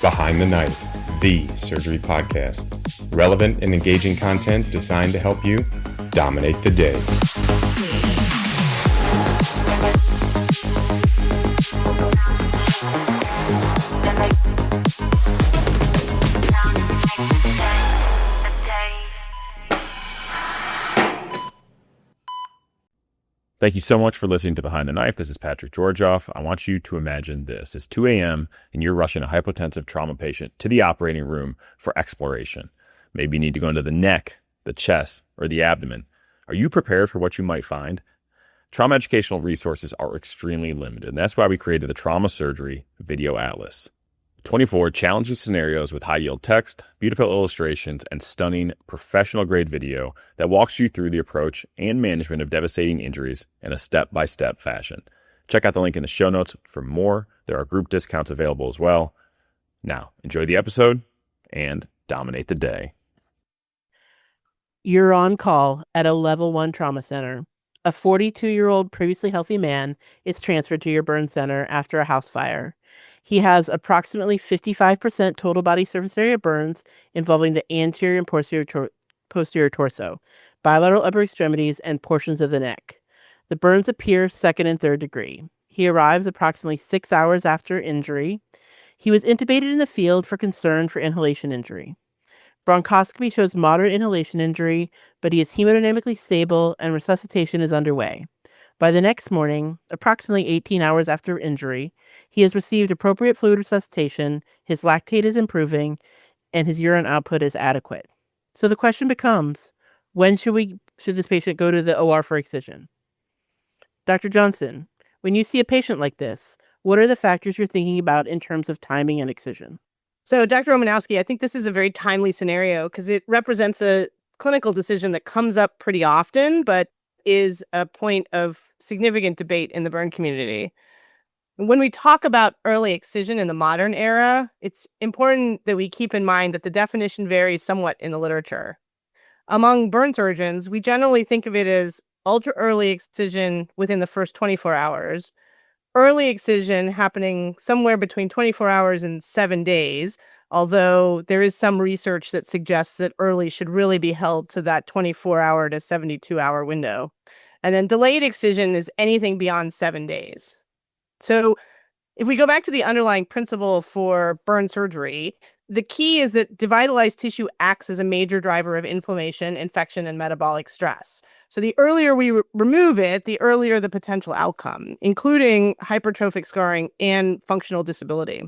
Behind the Knife, the surgery podcast. Relevant and engaging content designed to help you dominate the day. Thank you so much for listening to Behind the Knife. This is Patrick Georgioff. I want you to imagine this. It's 2 a.m. and you're rushing a hypotensive trauma patient to the operating room for exploration. Maybe you need to go into the neck, the chest, or the abdomen. Are you prepared for what you might find? Trauma educational resources are extremely limited, and that's why we created the Trauma Surgery Video Atlas. 24 challenging scenarios with high-yield text, beautiful illustrations, and stunning professional-grade video that walks you through the approach and management of devastating injuries in a step-by-step fashion. Check out the link in the show notes for more. There are group discounts available as well. Now, enjoy the episode and dominate the day. You're on call at a level 1 trauma center. A 42-year-old previously healthy man is transferred to your burn center after a house fire. He has approximately 55% total body surface area burns involving the anterior and posterior torso, bilateral upper extremities, and portions of the neck. The burns appear second and third degree. He arrives approximately 6 hours after injury. He was intubated in the field for concern for inhalation injury. Bronchoscopy shows moderate inhalation injury, but he is hemodynamically stable and resuscitation is underway. By the next morning, approximately 18 hours after injury, he has received appropriate fluid resuscitation, his lactate is improving, and his urine output is adequate. So the question becomes, when should this patient go to the OR for excision? Dr. Johnson, when you see a patient like this, what are the factors you're thinking about in terms of timing and excision? So, Dr. Romanowski, I think this is a very timely scenario because it represents a clinical decision that comes up pretty often, but is a point of significant debate in the burn community. When we talk about early excision in the modern era, it's important that we keep in mind that the definition varies somewhat in the literature. Among burn surgeons, we generally think of it as ultra-early excision within the first 24 hours, early excision happening somewhere between 24 hours and 7 days, although there is some research that suggests that early should really be held to that 24-hour to 72-hour window. And then delayed excision is anything beyond 7 days. So if we go back to the underlying principle for burn surgery, the key is that devitalized tissue acts as a major driver of inflammation, infection, and metabolic stress. So the earlier we remove it, the earlier the potential outcome, including hypertrophic scarring and functional disability.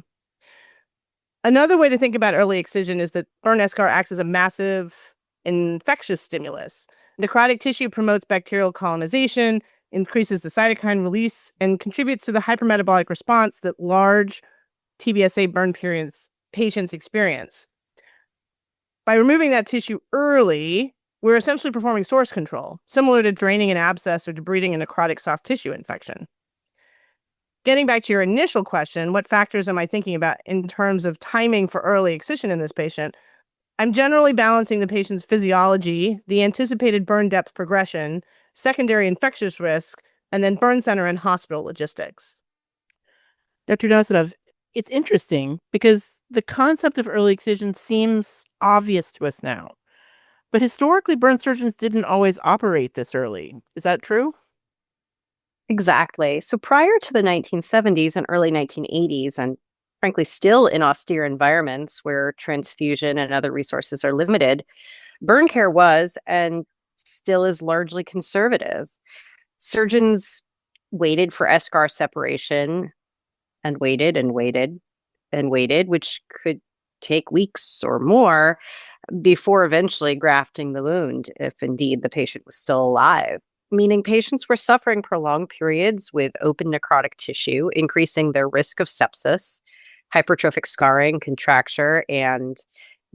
Another way to think about early excision is that burn eschar acts as a massive infectious stimulus. Necrotic tissue promotes bacterial colonization, increases the cytokine release, and contributes to the hypermetabolic response that large TBSA burn patients experience. By removing that tissue early, we're essentially performing source control, similar to draining an abscess or debriding a necrotic soft tissue infection. Getting back to your initial question, what factors am I thinking about in terms of timing for early excision in this patient? I'm generally balancing the patient's physiology, the anticipated burn depth progression, secondary infectious risk, and then burn center and hospital logistics. Dr. Nasadov, it's interesting because the concept of early excision seems obvious to us now. But historically, burn surgeons didn't always operate this early. Is that true? Exactly. So prior to the 1970s and early 1980s, and frankly, still in austere environments where transfusion and other resources are limited, burn care was and still is largely conservative. Surgeons waited for eschar separation and waited and waited and waited, which could take weeks or more before eventually grafting the wound, if indeed the patient was still alive. Meaning patients were suffering prolonged periods with open necrotic tissue, increasing their risk of sepsis, hypertrophic scarring, contracture, and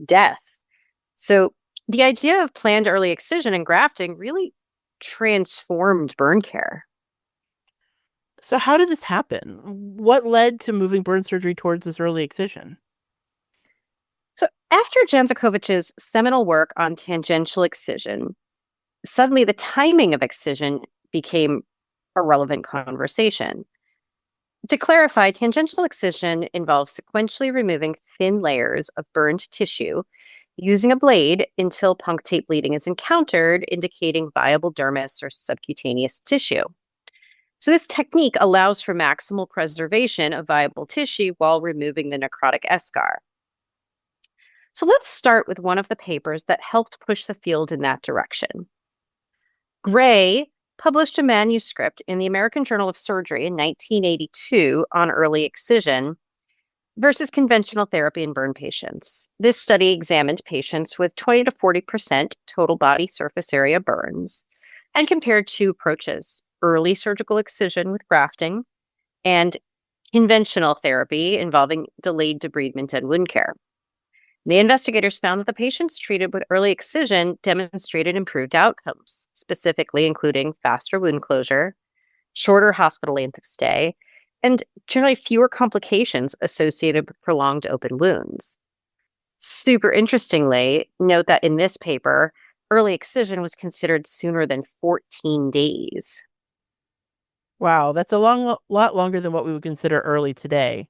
death. So the idea of planned early excision and grafting really transformed burn care. So how did this happen? What led to moving burn surgery towards this early excision? So after Janzakovich's seminal work on tangential excision, suddenly the timing of excision became a relevant conversation. To clarify, tangential excision involves sequentially removing thin layers of burned tissue using a blade until punctate bleeding is encountered, indicating viable dermis or subcutaneous tissue. So this technique allows for maximal preservation of viable tissue while removing the necrotic eschar. So let's start with one of the papers that helped push the field in that direction. Gray published a manuscript in the American Journal of Surgery in 1982 on early excision versus conventional therapy in burn patients. This study examined patients with 20 to 40% total body surface area burns and compared two approaches: early surgical excision with grafting and conventional therapy involving delayed debridement and wound care. The investigators found that the patients treated with early excision demonstrated improved outcomes, specifically including faster wound closure, shorter hospital length of stay, and generally fewer complications associated with prolonged open wounds. Super interestingly, note that in this paper, early excision was considered sooner than 14 days. Wow, that's a lot longer than what we would consider early today.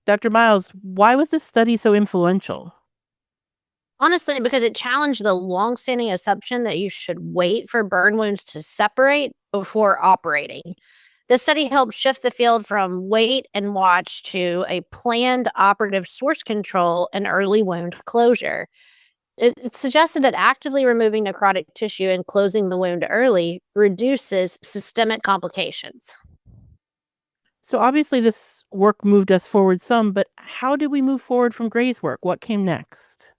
Dr. Miles, why was this study so influential? Honestly, because it challenged the longstanding assumption that you should wait for burn wounds to separate before operating. This study helped shift the field from wait and watch to a planned operative source control and early wound closure. It suggested that actively removing necrotic tissue and closing the wound early reduces systemic complications. So obviously this work moved us forward some, but how did we move forward from Gray's work? What came next?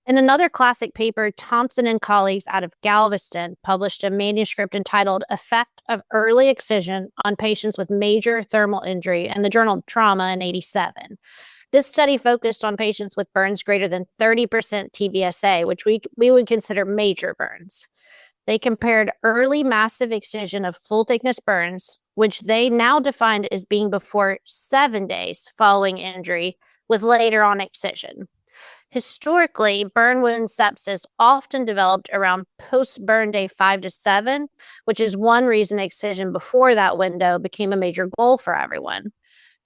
In another classic paper, Thompson and colleagues out of Galveston published a manuscript entitled Effect of Early Excision on Patients with Major Thermal Injury in the Journal of Trauma in 1987. This study focused on patients with burns greater than 30% TBSA, which we would consider major burns. They compared early massive excision of full-thickness burns, which they now defined as being before 7 days following injury, with later on excision. Historically, burn wound sepsis often developed around post-burn day 5 to 7, which is one reason excision before that window became a major goal for everyone.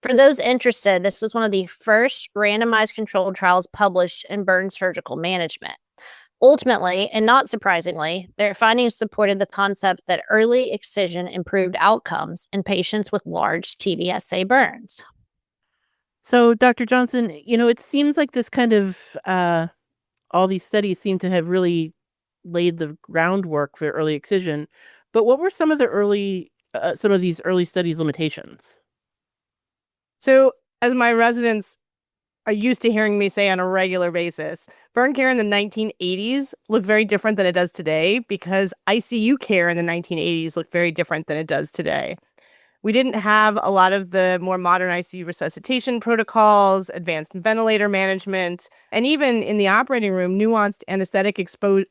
For those interested, this was one of the first randomized controlled trials published in burn surgical management. Ultimately, and not surprisingly, their findings supported the concept that early excision improved outcomes in patients with large TBSA burns. So, Dr. Johnson, it seems like this kind of, all these studies seem to have really laid the groundwork for early excision. But what were some of these early studies' limitations? So, as my residents are used to hearing me say on a regular basis, burn care in the 1980s looked very different than it does today because ICU care in the 1980s looked very different than it does today. We didn't have a lot of the more modern ICU resuscitation protocols, advanced ventilator management, and even in the operating room, nuanced anesthetic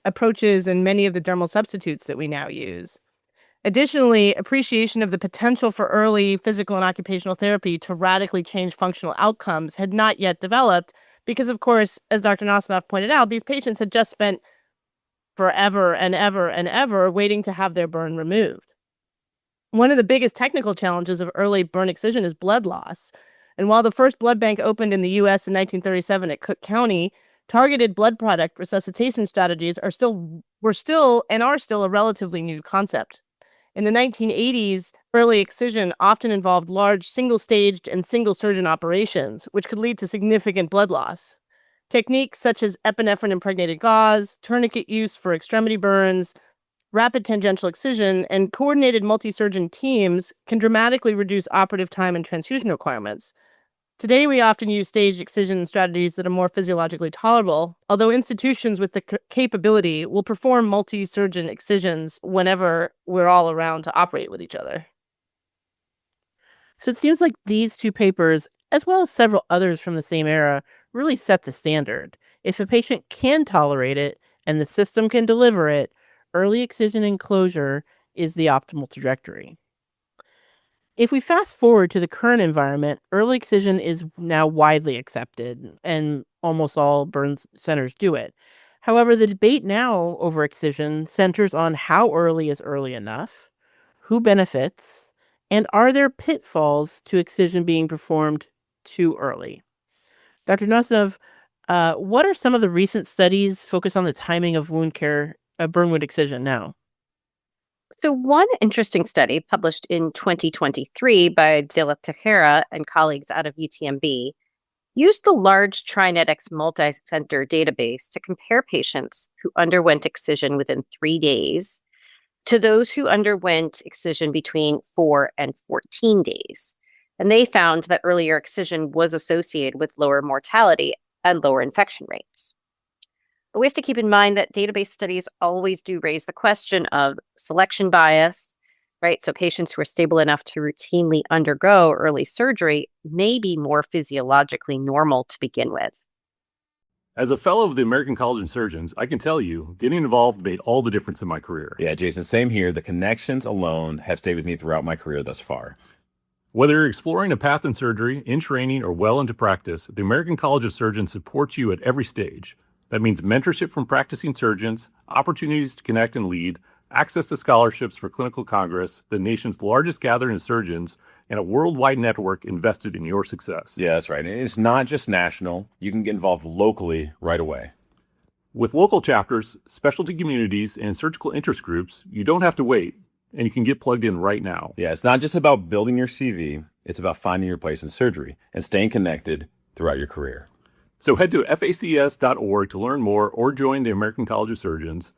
approaches and many of the dermal substitutes that we now use. Additionally, appreciation of the potential for early physical and occupational therapy to radically change functional outcomes had not yet developed because, of course, as Dr. Nosanoff pointed out, these patients had just spent forever and ever and ever waiting to have their burn removed. One of the biggest technical challenges of early burn excision is blood loss. And while the first blood bank opened in the U.S. in 1937 at Cook County, targeted blood product resuscitation strategies are still a relatively new concept. In the 1980s, early excision often involved large single-staged and single-surgeon operations, which could lead to significant blood loss. Techniques such as epinephrine-impregnated gauze, tourniquet use for extremity burns, rapid tangential excision, and coordinated multi-surgeon teams can dramatically reduce operative time and transfusion requirements. Today, we often use staged excision strategies that are more physiologically tolerable, although institutions with the capability will perform multi-surgeon excisions whenever we're all around to operate with each other. So it seems like these two papers, as well as several others from the same era, really set the standard. If a patient can tolerate it and the system can deliver it, early excision and closure is the optimal trajectory. If we fast forward to the current environment, early excision is now widely accepted, and almost all burn centers do it. However, the debate now over excision centers on how early is early enough, who benefits, And are there pitfalls to excision being performed too early? Dr. Nosnov, what are some of the recent studies focused on the timing of wound care, burn wound excision now? So, one interesting study published in 2023 by De La Tejera and colleagues out of UTMB used the large Trinetics multi-center database to compare patients who underwent excision within 3 days to those who underwent excision between 4 and 14 days. And they found that earlier excision was associated with lower mortality and lower infection rates. But we have to keep in mind that database studies always do raise the question of selection bias, right? So patients who are stable enough to routinely undergo early surgery may be more physiologically normal to begin with. As a fellow of the American College of Surgeons, I can tell you, getting involved made all the difference in my career. Yeah, Jason, same here. The connections alone have stayed with me throughout my career thus far. Whether you're exploring a path in surgery, in training, or well into practice, the American College of Surgeons supports you at every stage. That means mentorship from practicing surgeons, opportunities to connect and lead, access to scholarships for clinical congress, the nation's largest gathering of surgeons, and a worldwide network invested in your success. Yeah, that's right. And it's not just national. You can get involved locally right away. With local chapters, specialty communities, and surgical interest groups, you don't have to wait, and you can get plugged in right now. Yeah, it's not just about building your CV. It's about finding your place in surgery and staying connected throughout your career. So head to facs.org to learn more or join the American College of Surgeons.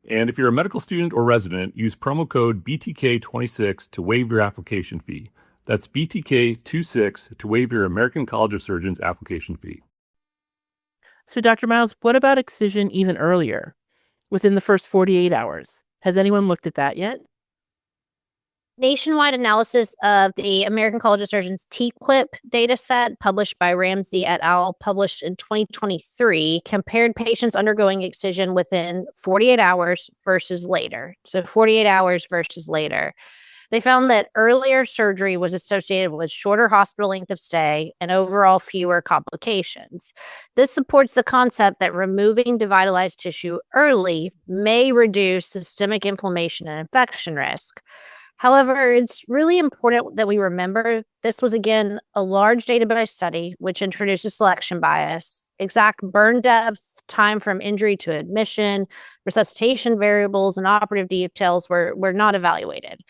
And if you're a medical student or resident, use promo code BTK26 to waive your application fee. That's BTK26 to waive your American College of Surgeons application fee. So, Dr. Miles, what about excision even earlier, within the first 48 hours? Has anyone looked at that yet? Nationwide analysis of the American College of Surgeons TQIP dataset published by Ramsey et al. Published in 2023 compared patients undergoing excision within 48 hours versus later. So 48 hours versus later. They found that earlier surgery was associated with shorter hospital length of stay and overall fewer complications. This supports the concept that removing devitalized tissue early may reduce systemic inflammation and infection risk. However, it's really important that we remember this was, again, a large database study which introduces selection bias. Exact burn depth, time from injury to admission, resuscitation variables, and operative details were not evaluated.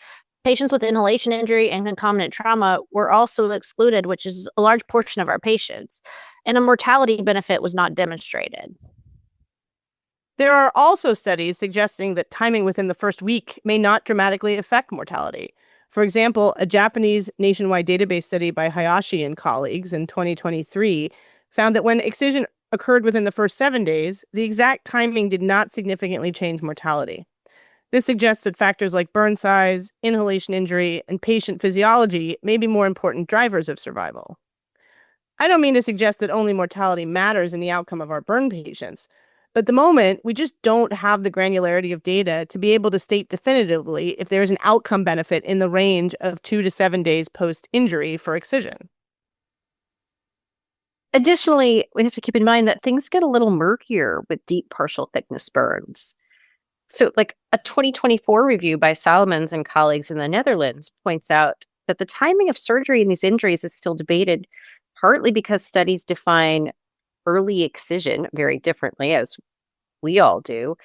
Patients with inhalation injury and concomitant trauma were also excluded, which is a large portion of our patients, and a mortality benefit was not demonstrated. There are also studies suggesting that timing within the first week may not dramatically affect mortality. For example, a Japanese nationwide database study by Hayashi and colleagues in 2023 found that when excision occurred within the first 7 days, the exact timing did not significantly change mortality. This suggests that factors like burn size, inhalation injury, and patient physiology may be more important drivers of survival. I don't mean to suggest that only mortality matters in the outcome of our burn patients. But at the moment, we just don't have the granularity of data to be able to state definitively if there is an outcome benefit in the range of 2 to 7 days post-injury for excision. Additionally, we have to keep in mind that things get a little murkier with deep partial thickness burns. So, like a 2024 review by Salomons and colleagues in the Netherlands points out that the timing of surgery in these injuries is still debated, partly because studies define early excision very differently, as we all do.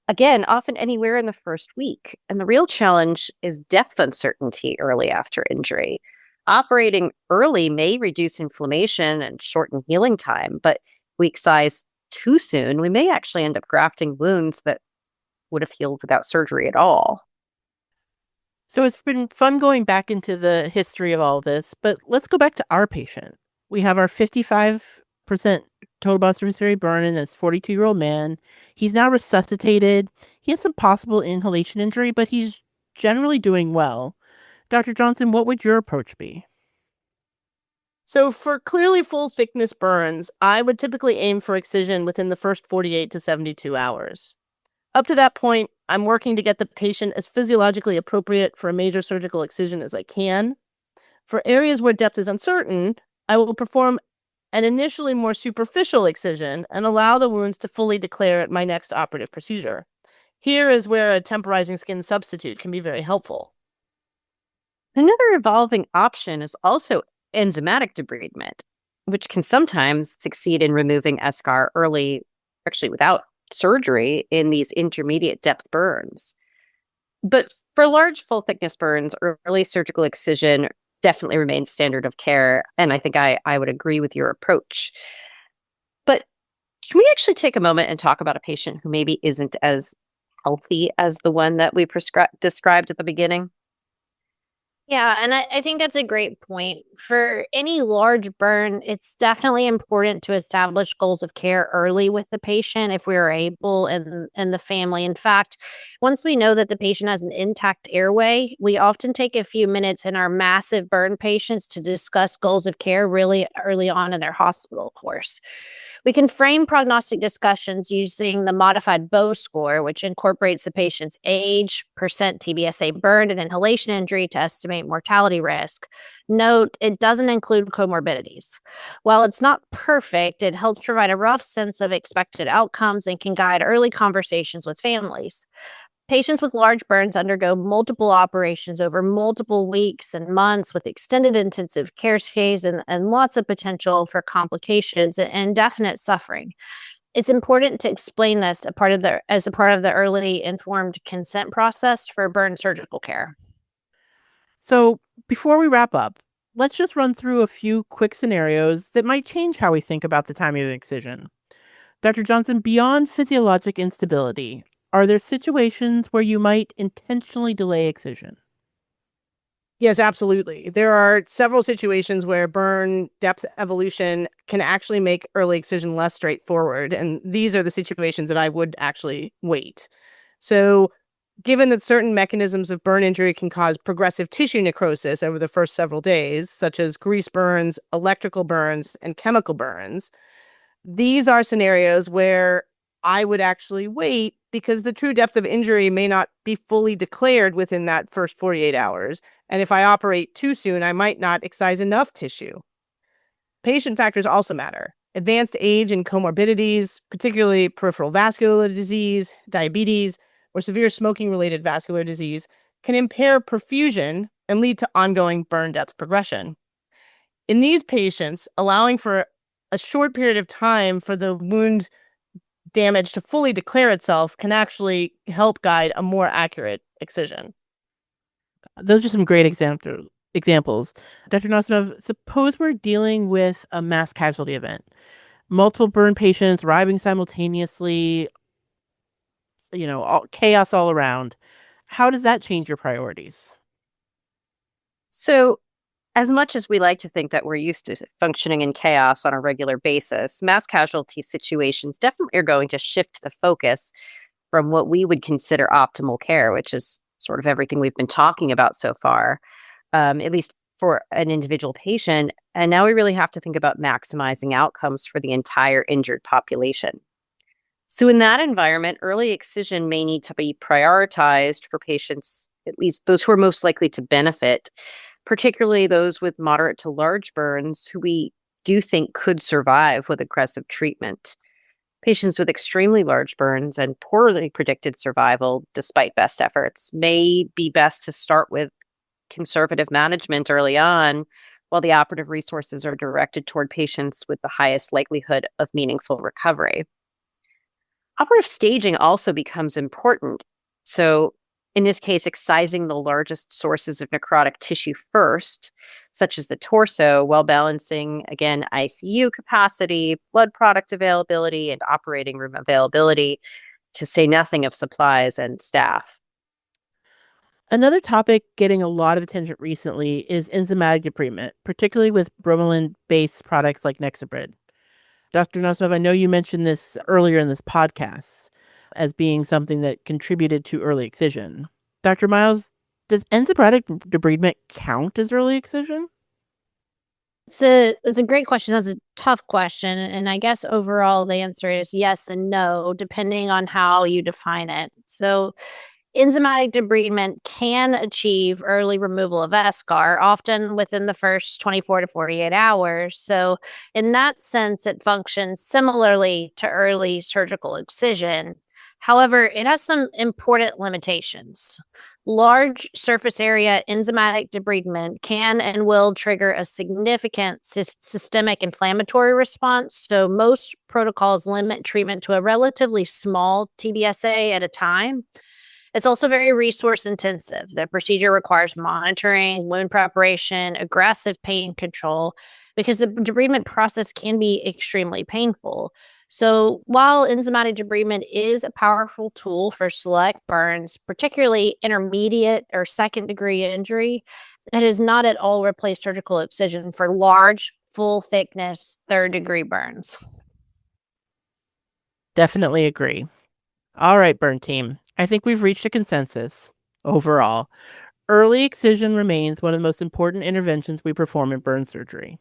Again, often anywhere in the first week. And the real challenge is depth uncertainty early after injury. Operating early may reduce inflammation and shorten healing time, but weak size too soon, we may actually end up grafting wounds that would have healed without surgery at all. So it's been fun going back into the history of all this, but let's go back to our patient. We have our 55% total body surface area burn in this 42-year-old man. He's now resuscitated. He has some possible inhalation injury, but he's generally doing well. Dr. Johnson, what would your approach be? So for clearly full thickness burns, I would typically aim for excision within the first 48 to 72 hours. Up to that point, I'm working to get the patient as physiologically appropriate for a major surgical excision as I can. For areas where depth is uncertain, I will perform an initially more superficial excision and allow the wounds to fully declare at my next operative procedure. Here is where a temporizing skin substitute can be very helpful. Another evolving option is also enzymatic debridement, which can sometimes succeed in removing eschar early, actually without surgery, in these intermediate depth burns. But for large, full thickness burns, early surgical excision definitely remains standard of care. And I think I would agree with your approach. But can we actually take a moment and talk about a patient who maybe isn't as healthy as the one that we described at the beginning? Yeah, and I think that's a great point. For any large burn, it's definitely important to establish goals of care early with the patient if we are able and the family. In fact, once we know that the patient has an intact airway, we often take a few minutes in our massive burn patients to discuss goals of care really early on in their hospital course. We can frame prognostic discussions using the modified Bow score, which incorporates the patient's age, percent TBSA burned, and inhalation injury to estimate mortality risk. Note, it doesn't include comorbidities. While it's not perfect, it helps provide a rough sense of expected outcomes and can guide early conversations with families. Patients with large burns undergo multiple operations over multiple weeks and months with extended intensive care stays and lots of potential for complications and indefinite suffering. It's important to explain this as a part of the early informed consent process for burn surgical care. So, before we wrap up, let's just run through a few quick scenarios that might change how we think about the timing of the excision. Dr. Johnson, beyond physiologic instability, are there situations where you might intentionally delay excision? Yes, absolutely. There are several situations where burn depth evolution can actually make early excision less straightforward. And these are the situations that I would actually wait. So, given that certain mechanisms of burn injury can cause progressive tissue necrosis over the first several days, such as grease burns, electrical burns, and chemical burns, these are scenarios where I would actually wait because the true depth of injury may not be fully declared within that first 48 hours. And if I operate too soon, I might not excise enough tissue. Patient factors also matter. Advanced age and comorbidities, particularly peripheral vascular disease, diabetes, or severe smoking-related vascular disease, can impair perfusion and lead to ongoing burn depth progression. In these patients, allowing for a short period of time for the wound damage to fully declare itself can actually help guide a more accurate excision. Those are some great examples. Dr. Nasanov, suppose we're dealing with a mass casualty event. Multiple burn patients arriving simultaneously, chaos all around. How does that change your priorities? So, as much as we like to think that we're used to functioning in chaos on a regular basis, mass casualty situations definitely are going to shift the focus from what we would consider optimal care, which is sort of everything we've been talking about so far, at least for an individual patient. And now we really have to think about maximizing outcomes for the entire injured population. So in that environment, early excision may need to be prioritized for patients, at least those who are most likely to benefit, particularly those with moderate to large burns who we do think could survive with aggressive treatment. Patients with extremely large burns and poorly predicted survival, despite best efforts, may be best to start with conservative management early on, while the operative resources are directed toward patients with the highest likelihood of meaningful recovery. Operative staging also becomes important. So, in this case, excising the largest sources of necrotic tissue first, such as the torso, while balancing, again, ICU capacity, blood product availability, and operating room availability, to say nothing of supplies and staff. Another topic getting a lot of attention recently is enzymatic debridement, particularly with bromelain-based products like Nexabrid. Dr. Nosnov, I know you mentioned this earlier in this podcast as being something that contributed to early excision. Dr. Miles, does enzymatic debridement count as early excision? It's a great question. That's a tough question. And I guess overall the answer is yes and no, depending on how you define it. So enzymatic debridement can achieve early removal of eschar, often within the first 24 to 48 hours. So in that sense, it functions similarly to early surgical excision. However, it has some important limitations. Large surface area enzymatic debridement can and will trigger a significant systemic inflammatory response. So most protocols limit treatment to a relatively small TBSA at a time. It's also very resource intensive. The procedure requires monitoring, wound preparation, aggressive pain control, because the debridement process can be extremely painful. So while enzymatic debridement is a powerful tool for select burns, particularly intermediate or second degree injury, it has not at all replaced surgical excision for large, full thickness, third degree burns. Definitely agree. All right, burn team. I think we've reached a consensus. Overall, early excision remains one of the most important interventions we perform in burn surgery.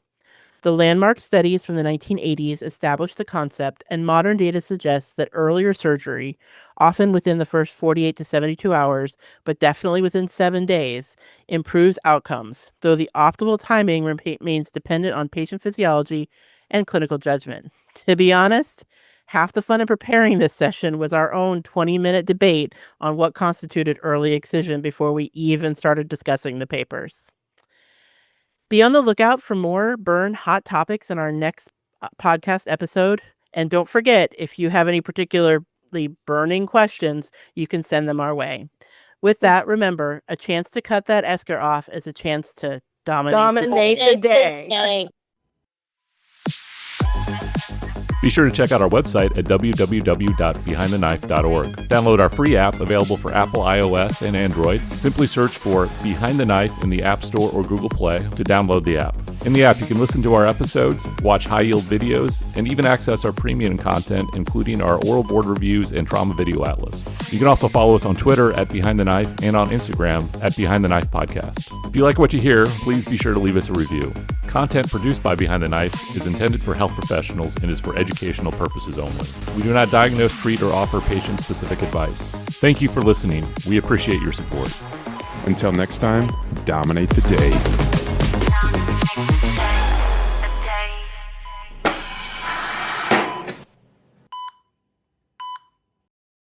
The landmark studies from the 1980s established the concept, and modern data suggests that earlier surgery, often within the first 48 to 72 hours, but definitely within 7 days, improves outcomes, though the optimal timing remains dependent on patient physiology and clinical judgment. To be honest, half the fun of preparing this session was our own 20-minute debate on what constituted early excision before we even started discussing the papers. Be on the lookout for more burn hot topics in our next podcast episode. And don't forget, if you have any particularly burning questions, you can send them our way. With that, remember, a chance to cut that eschar off is a chance to dominate the day. Be sure to check out our website at www.behindtheknife.org. Download our free app available for Apple, iOS, and Android. Simply search for Behind the Knife in the App Store or Google Play to download the app. In the app, you can listen to our episodes, watch high-yield videos, and even access our premium content, including our oral board reviews and trauma video atlas. You can also follow us on Twitter at Behind the Knife and on Instagram at Behind the Knife Podcast. If you like what you hear, please be sure to leave us a review. Content produced by Behind the Knife is intended for health professionals and is for educational purposes only. We do not diagnose, treat, or offer patient-specific advice. Thank you for listening. We appreciate your support. Until next time, dominate the day.